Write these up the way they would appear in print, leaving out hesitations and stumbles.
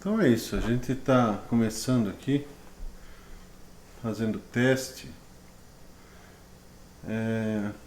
Então é isso, a gente está começando aqui, fazendo teste.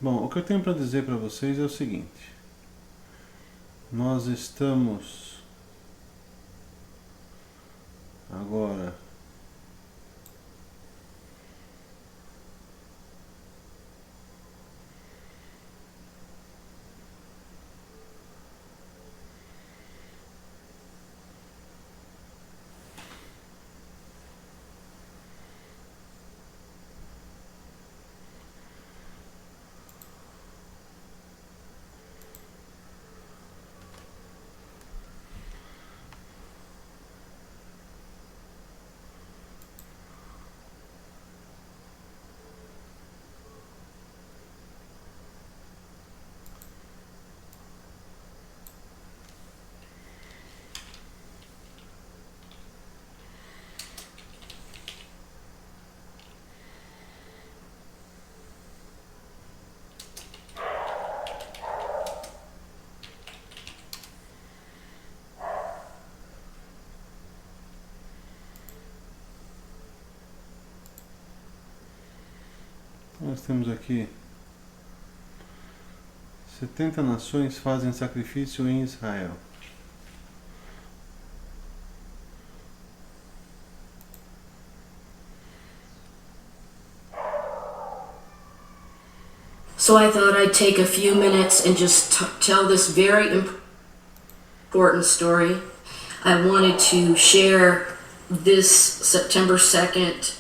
Bom, o que eu tenho para dizer para vocês é o seguinte: nós estamos agora nós temos aqui 70 nações fazem sacrifício em Israel. So I thought I'd take a few minutes and just tell this very important story. I wanted to share this September 2nd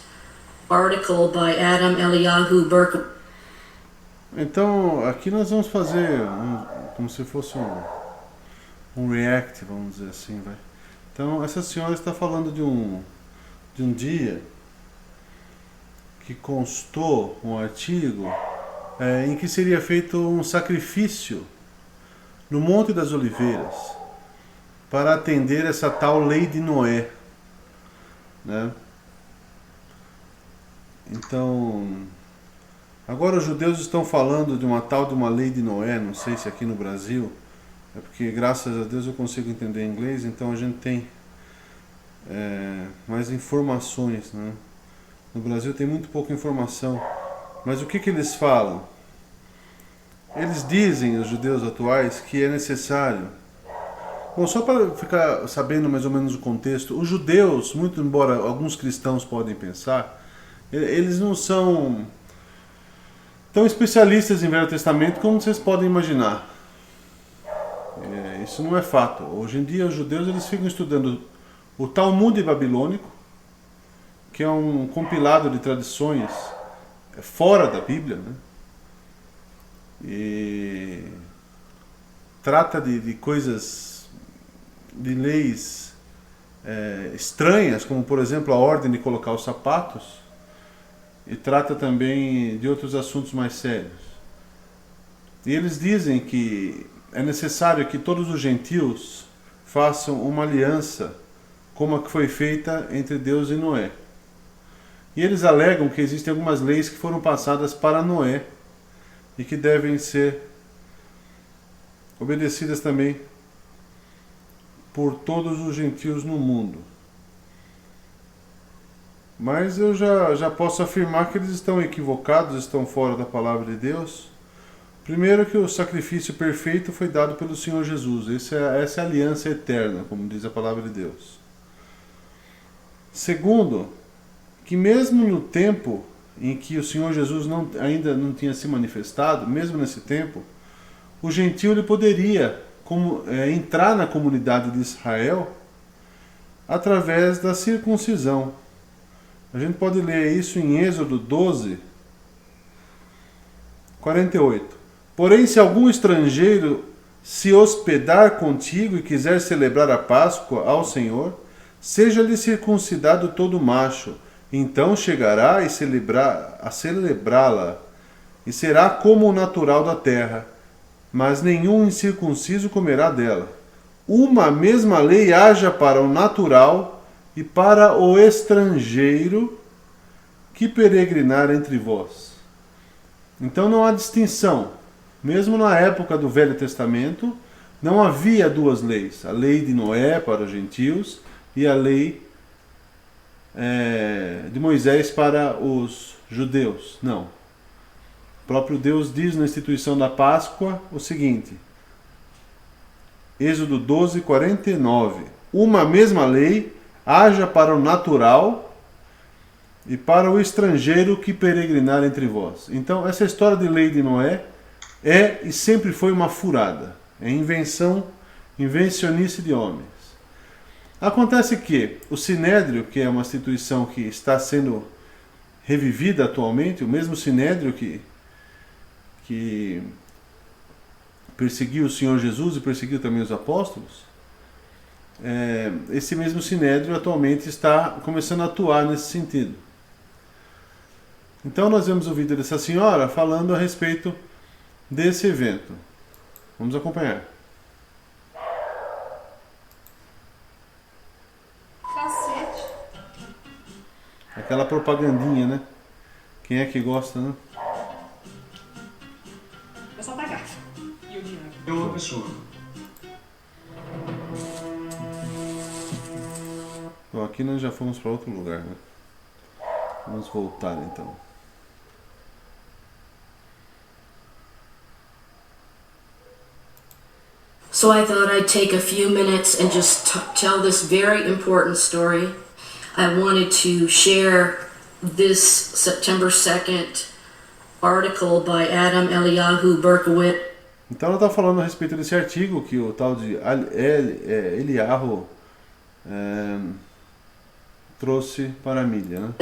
article by Adam Eliyahu Berkowitz. Então aqui nós vamos fazer como se fosse um react, vamos dizer assim, vai. Então essa senhora está falando de um dia que constou um artigo em que seria feito um sacrifício no Monte das Oliveiras para atender essa tal lei de Noé, né? Então, agora os judeus estão falando de uma lei de Noé, não sei se aqui no Brasil, é porque graças a Deus eu consigo entender inglês, então a gente tem mais informações, né? No Brasil tem muito pouca informação. Mas o que eles falam? Eles dizem, os judeus atuais, que é necessário. Bom, só para ficar sabendo mais ou menos o contexto, os judeus, muito embora alguns cristãos podem pensar, eles não são tão especialistas em Velho Testamento como vocês podem imaginar. Isso não é fato. Hoje em dia os judeus eles ficam estudando o Talmud babilônico, que é um compilado de tradições fora da Bíblia, né? E trata de coisas, de leis estranhas, como por exemplo a ordem de colocar os sapatos, e trata também de outros assuntos mais sérios. E eles dizem que é necessário que todos os gentios façam uma aliança como a que foi feita entre Deus e Noé. E eles alegam que existem algumas leis que foram passadas para Noé e que devem ser obedecidas também por todos os gentios no mundo. Mas eu já posso afirmar que eles estão equivocados, estão fora da palavra de Deus. Primeiro que o sacrifício perfeito foi dado pelo Senhor Jesus. Essa é a aliança eterna, como diz a palavra de Deus. Segundo, que mesmo no tempo em que o Senhor Jesus ainda não tinha se manifestado, mesmo nesse tempo, o gentio ele poderia entrar na comunidade de Israel através da circuncisão. A gente pode ler isso em Êxodo 12, 48. Porém, se algum estrangeiro se hospedar contigo e quiser celebrar a Páscoa ao Senhor, seja-lhe circuncidado todo macho. Então chegará a celebrá-la, e será como o natural da terra, mas nenhum incircunciso comerá dela. Uma mesma lei haja para o natural e para o estrangeiro que peregrinar entre vós. Então não há distinção. Mesmo na época do Velho Testamento, não havia duas leis. A lei de Noé para os gentios e a lei de Moisés para os judeus. Não. O próprio Deus diz na instituição da Páscoa o seguinte, Êxodo 12, 49. Uma mesma lei haja para o natural e para o estrangeiro que peregrinar entre vós. Então, essa história de lei de Noé é e sempre foi uma furada. É invencionice de homens. Acontece que o Sinédrio, que é uma instituição que está sendo revivida atualmente, o mesmo Sinédrio que perseguiu o Senhor Jesus e perseguiu também os apóstolos, esse mesmo Sinédrio atualmente está começando a atuar nesse sentido. Então nós vemos o vídeo dessa senhora falando a respeito desse evento. Vamos acompanhar. Cacete. Aquela propagandinha, né? Quem é que gosta, né? Eu só pagar. E o dinheiro? É uma pessoa. Bom, aqui nós já fomos para outro lugar, né? Vamos voltar então. So I thought I'd take a few minutes and just tell this very important story. I wanted to share this September 2nd article by Adam Eliyahu Berkowitz. Então ela está falando a respeito desse artigo que o tal de Eliyahu trouxe para a mídia, né?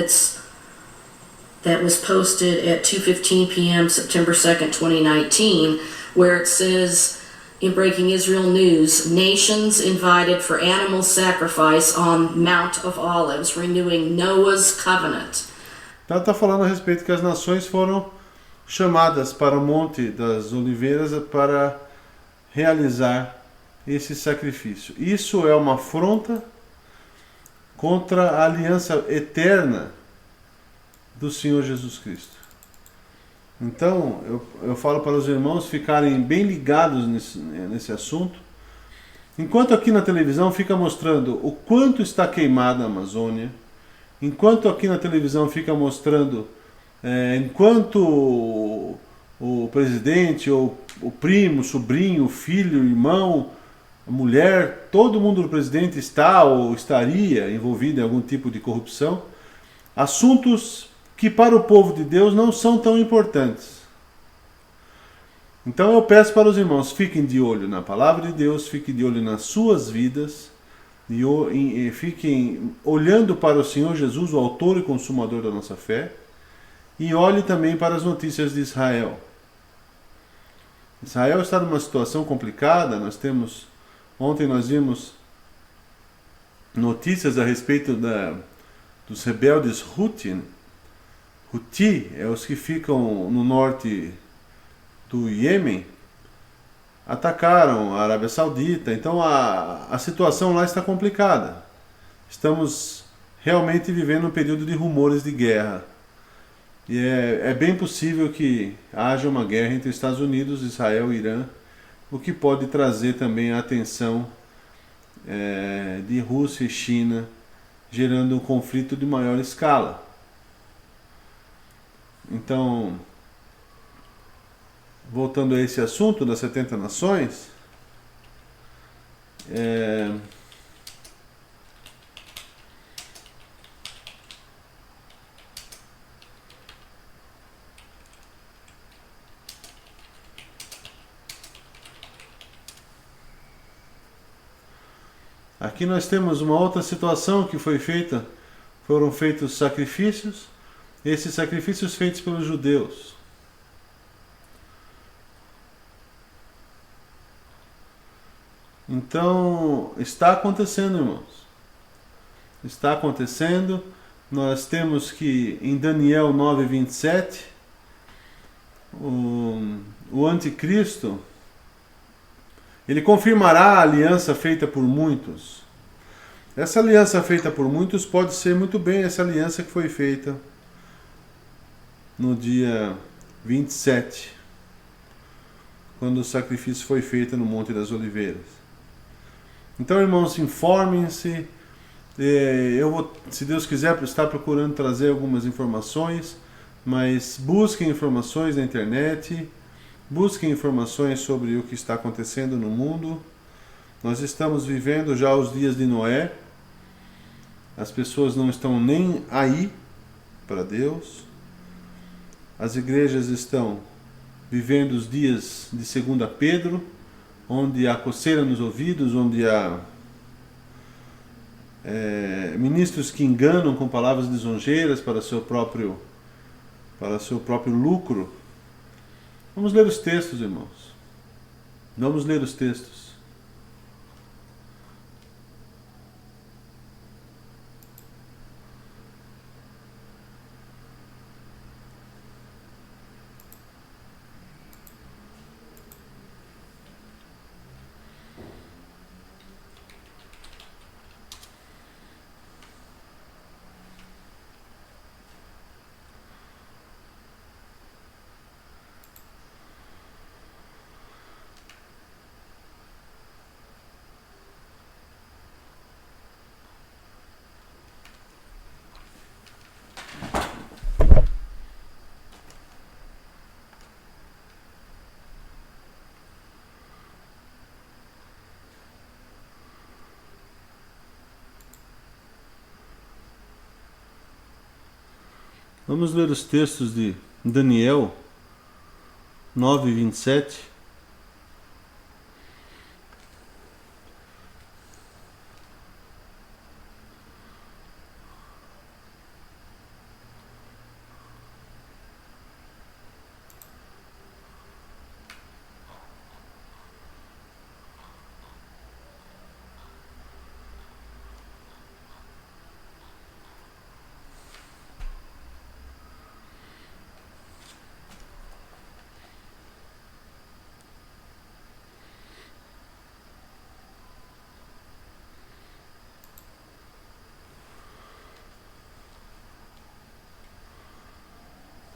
That was posted at 2:15 p.m. September 2nd, 2019, where it says in Breaking Israel News, nations invited for animal sacrifice on Mount of Olives, renewing Noah's covenant. Então ela está falando a respeito que as nações foram chamadas para o Monte das Oliveiras para realizar esse sacrifício. Isso é uma afronta contra a aliança eterna do Senhor Jesus Cristo. Então, eu falo para os irmãos ficarem bem ligados nesse assunto. Enquanto aqui na televisão fica mostrando o quanto está queimada a Amazônia, enquanto aqui na televisão fica mostrando enquanto o presidente, ou o primo, o sobrinho, o filho, o irmão, a mulher, todo mundo do presidente está ou estaria envolvido em algum tipo de corrupção, assuntos que para o povo de Deus não são tão importantes. Então eu peço para os irmãos, fiquem de olho na palavra de Deus, fiquem de olho nas suas vidas, e fiquem olhando para o Senhor Jesus, o autor e consumador da nossa fé, e olhe também para as notícias de Israel. Israel está numa situação complicada. Ontem nós vimos notícias a respeito dos rebeldes Houthi é os que ficam no norte do Iêmen, atacaram a Arábia Saudita. Então a situação lá está complicada. Estamos realmente vivendo um período de rumores de guerra. E é bem possível que haja uma guerra entre Estados Unidos, Israel e Irã, o que pode trazer também a atenção de Rússia e China, gerando um conflito de maior escala. Então, voltando a esse assunto das 70 nações, aqui nós temos uma outra situação que foram feitos sacrifícios, esses sacrifícios feitos pelos judeus. Então, está acontecendo, irmãos. Está acontecendo. Nós temos que, em Daniel 9:27, o anticristo, ele confirmará a aliança feita por muitos. Essa aliança feita por muitos pode ser muito bem essa aliança que foi feita no dia 27, quando o sacrifício foi feito no Monte das Oliveiras. Então, irmãos, informem-se, Eu vou, se Deus quiser, estar procurando trazer algumas informações, mas busquem informações na internet, busquem informações sobre o que está acontecendo no mundo. Nós estamos vivendo já os dias de Noé. As pessoas não estão nem aí para Deus. As igrejas estão vivendo os dias de 2 Pedro, onde há coceira nos ouvidos, onde há ministros que enganam com palavras lisonjeiras para seu próprio lucro. Vamos ler os textos, irmãos. Vamos ler os textos. Vamos ler os textos de Daniel 9:27.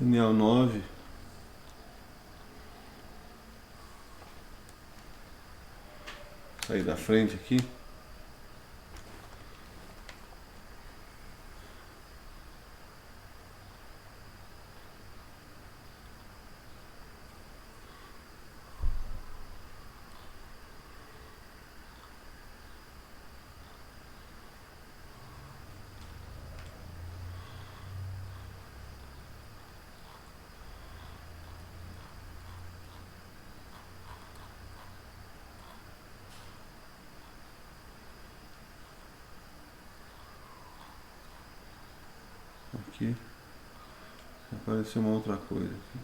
Daniel 9. Sair da frente aqui. Aqui apareceu uma outra coisa aqui.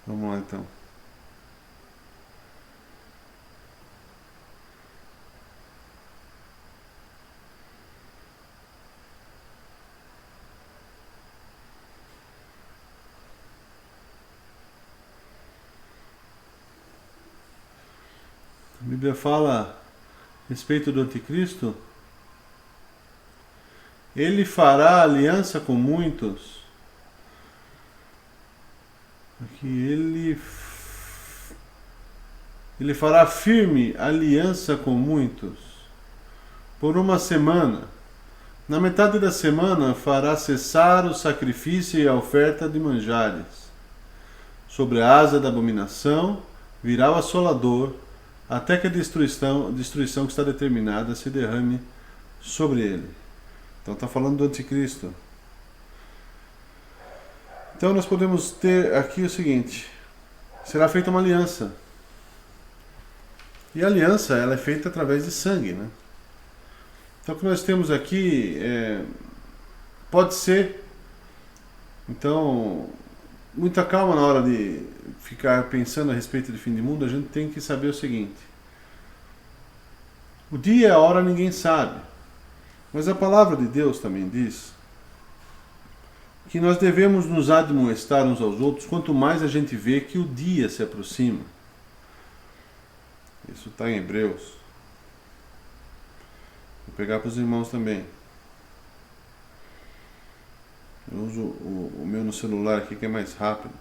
Vamos lá então. A Bíblia fala a respeito do anticristo. Ele fará aliança com muitos. Aqui ele fará firme aliança com muitos por uma semana. Na metade da semana fará cessar o sacrifício e a oferta de manjares. Sobre a asa da abominação virá o assolador, até que a destruição que está determinada se derrame sobre ele. Então está falando do anticristo. Então nós podemos ter aqui o seguinte: será feita uma aliança. E a aliança ela é feita através de sangue, né? Então o que nós temos aqui pode ser. Então, muita calma na hora de ficar pensando a respeito do fim do mundo. A gente tem que saber o seguinte: o dia e a hora ninguém sabe, mas a palavra de Deus também diz que nós devemos nos admoestar uns aos outros quanto mais a gente vê que o dia se aproxima. Isso está em Hebreus. Vou pegar para os irmãos também. Eu uso o meu no celular aqui, que é mais rápido.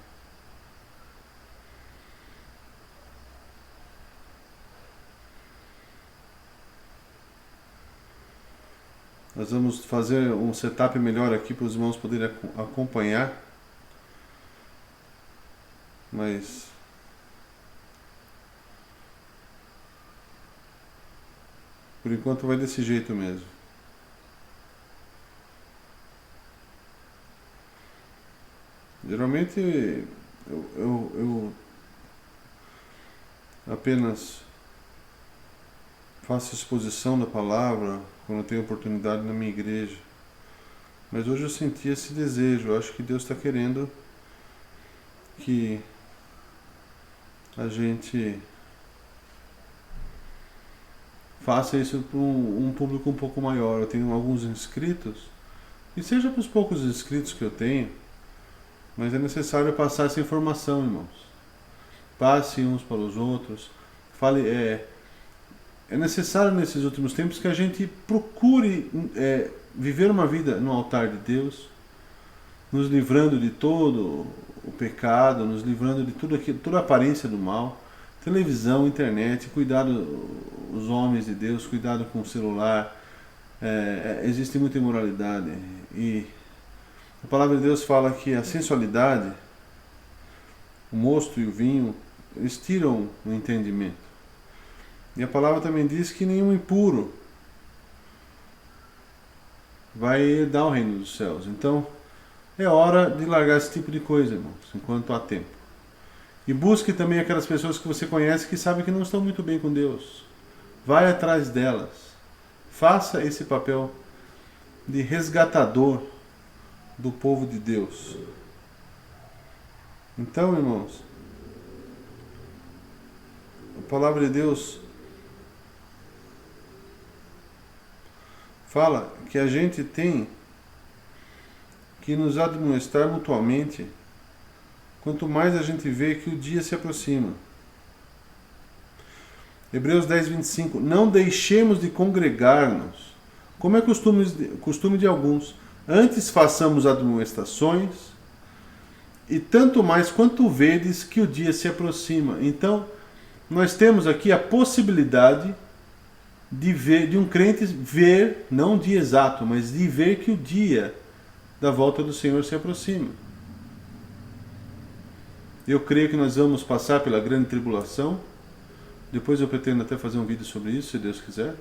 Nós vamos fazer um setup melhor aqui para os irmãos poderem acompanhar. Mas por enquanto vai desse jeito mesmo. Geralmente eu apenas faço exposição da palavra quando eu tenho oportunidade na minha igreja. Mas hoje eu senti esse desejo. Eu acho que Deus está querendo que a gente faça isso para um público um pouco maior. Eu tenho alguns inscritos, e seja para os poucos inscritos que eu tenho, mas é necessário passar essa informação, irmãos. Passe uns para os outros. Fale, é necessário nesses últimos tempos que a gente procure viver uma vida no altar de Deus, nos livrando de todo o pecado, nos livrando de tudo aquilo, toda a aparência do mal, televisão, internet, cuidado os homens de Deus, cuidado com o celular. Existe muita imoralidade, e a palavra de Deus fala que a sensualidade, o mosto e o vinho, eles tiram o entendimento. E a palavra também diz que nenhum impuro vai herdar o reino dos céus. Então, é hora de largar esse tipo de coisa, irmãos, enquanto há tempo. E busque também aquelas pessoas que você conhece que sabem que não estão muito bem com Deus. Vai atrás delas. Faça esse papel de resgatador do povo de Deus. Então, irmãos, a palavra de Deus fala que a gente tem que nos admoestar mutuamente quanto mais a gente vê que o dia se aproxima. Hebreus 10, 25. Não deixemos de congregar-nos, como é costume de alguns. Antes façamos admoestações, e tanto mais quanto vedes que o dia se aproxima. Então, nós temos aqui a possibilidade de um crente ver, não o dia exato, mas de ver que o dia da volta do Senhor se aproxima. Eu creio que nós vamos passar pela grande tribulação. Depois eu pretendo até fazer um vídeo sobre isso, se Deus quiser.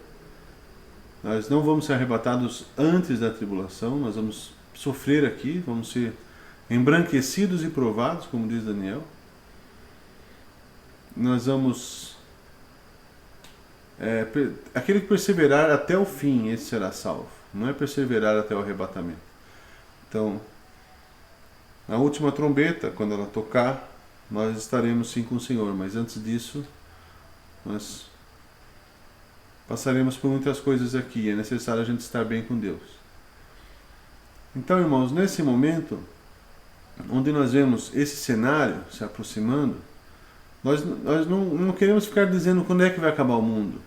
Nós não vamos ser arrebatados antes da tribulação, nós vamos sofrer aqui, vamos ser embranquecidos e provados, como diz Daniel. Nós vamos... aquele que perseverar até o fim, esse será salvo. Não é perseverar até o arrebatamento. Então, na última trombeta, quando ela tocar, nós estaremos sim com o Senhor, mas antes disso, nós passaremos por muitas coisas aqui. É necessário a gente estar bem com Deus. Então, irmãos, nesse momento, onde nós vemos esse cenário se aproximando, nós não queremos ficar dizendo quando é que vai acabar o mundo.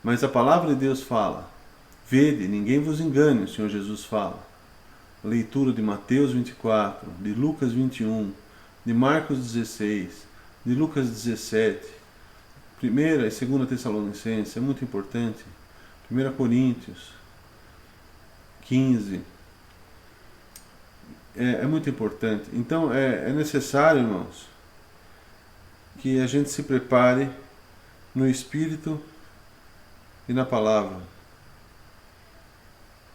Mas a palavra de Deus fala: vede, ninguém vos engane, o Senhor Jesus fala. Leitura de Mateus 24, de Lucas 21, de Marcos 16, de Lucas 17, 1 e 2 Tessalonicenses, é muito importante, 1 Coríntios 15, é muito importante. Então é necessário, irmãos, que a gente se prepare no Espírito e na Palavra.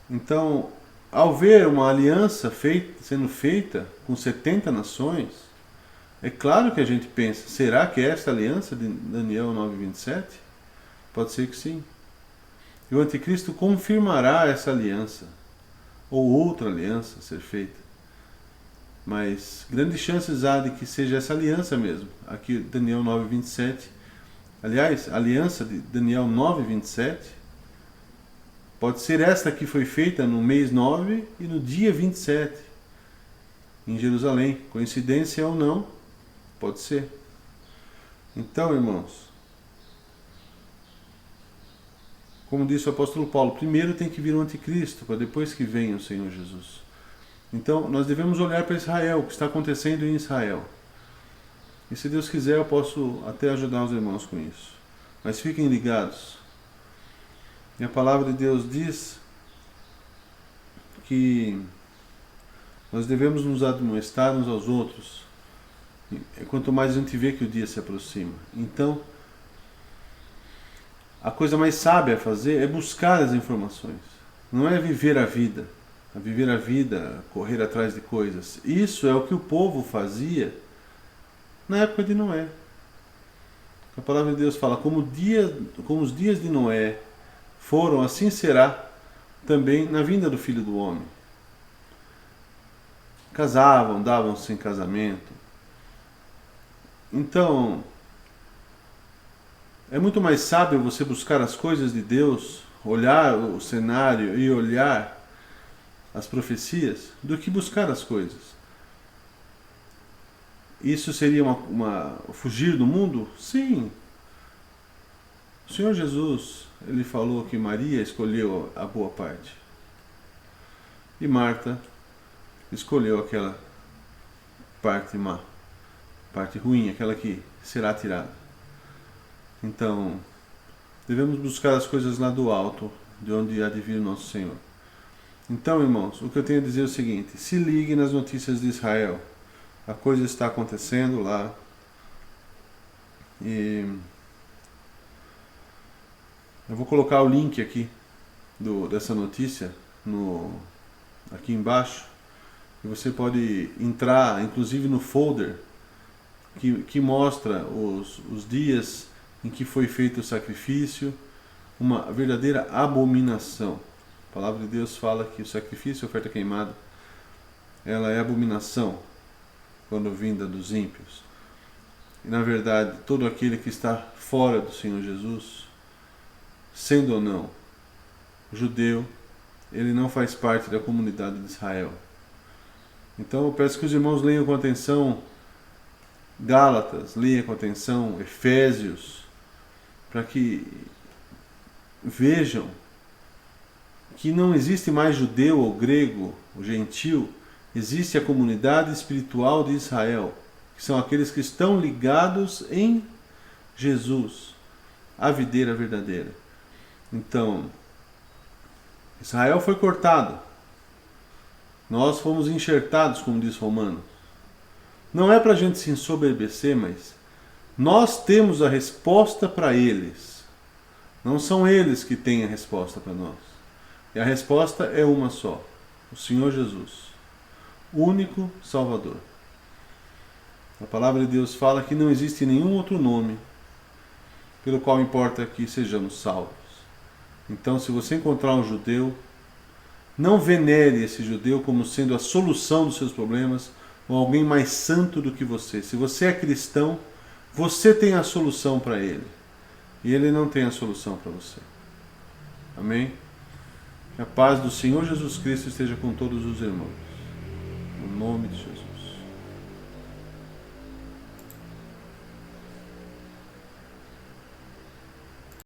Então, ao ver uma aliança sendo feita com 70 nações, é claro que a gente pensa: será que é esta aliança de Daniel 9:27? Pode ser que sim. E o anticristo confirmará essa aliança, ou outra aliança ser feita. Mas grandes chances há de que seja essa aliança mesmo. Aqui Daniel 9:27. Aliás, a aliança de Daniel 9:27 pode ser esta que foi feita no mês 9 e no dia 27, em Jerusalém. Coincidência ou não, pode ser. Então, irmãos, como disse o apóstolo Paulo, primeiro tem que vir o anticristo, para depois que venha o Senhor Jesus. Então, nós devemos olhar para Israel, o que está acontecendo em Israel. E se Deus quiser, eu posso até ajudar os irmãos com isso. Mas fiquem ligados. E a palavra de Deus diz que nós devemos nos admoestar uns aos outros, quanto mais a gente vê que o dia se aproxima. Então, a coisa mais sábia a fazer é buscar as informações. Não é viver a vida. Correr atrás de coisas. Isso é o que o povo fazia na época de Noé. A palavra de Deus fala, como os dias de Noé foram, assim será também na vinda do Filho do Homem. Casavam, davam-se em casamento. Então, é muito mais sábio você buscar as coisas de Deus, olhar o cenário e olhar as profecias, do que buscar as coisas. Isso seria fugir do mundo? Sim. O Senhor Jesus, ele falou que Maria escolheu a boa parte. E Marta escolheu aquela parte má, parte ruim, aquela que será tirada. Então, devemos buscar as coisas lá do alto, de onde há de vir o nosso Senhor. Então, irmãos, o que eu tenho a dizer é o seguinte: se ligue nas notícias de Israel. A coisa está acontecendo lá. E eu vou colocar o link aqui dessa notícia aqui embaixo. E você pode entrar, inclusive, no folder que mostra os dias em que foi feito o sacrifício, uma verdadeira abominação. A palavra de Deus fala que o sacrifício, a oferta queimada, ela é abominação quando vinda dos ímpios. E na verdade, todo aquele que está fora do Senhor Jesus, sendo ou não judeu, ele não faz parte da comunidade de Israel. Então eu peço que os irmãos leiam com atenção Gálatas, leiam com atenção Efésios, para que vejam que não existe mais judeu ou grego ou gentil, existe a comunidade espiritual de Israel, que são aqueles que estão ligados em Jesus, a videira verdadeira. Então, Israel foi cortado, nós fomos enxertados, como diz Romanos. Não é para a gente se ensoberbecer, mas nós temos a resposta para eles. Não são eles que têm a resposta para nós. E a resposta é uma só: o Senhor Jesus, único Salvador. A palavra de Deus fala que não existe nenhum outro nome pelo qual importa que sejamos salvos. Então, se você encontrar um judeu, não venere esse judeu como sendo a solução dos seus problemas ou alguém mais santo do que você. Se você é cristão, você tem a solução para ele e ele não tem a solução para você. Amém? Que a paz do Senhor Jesus Cristo esteja com todos os irmãos. No nome de Jesus.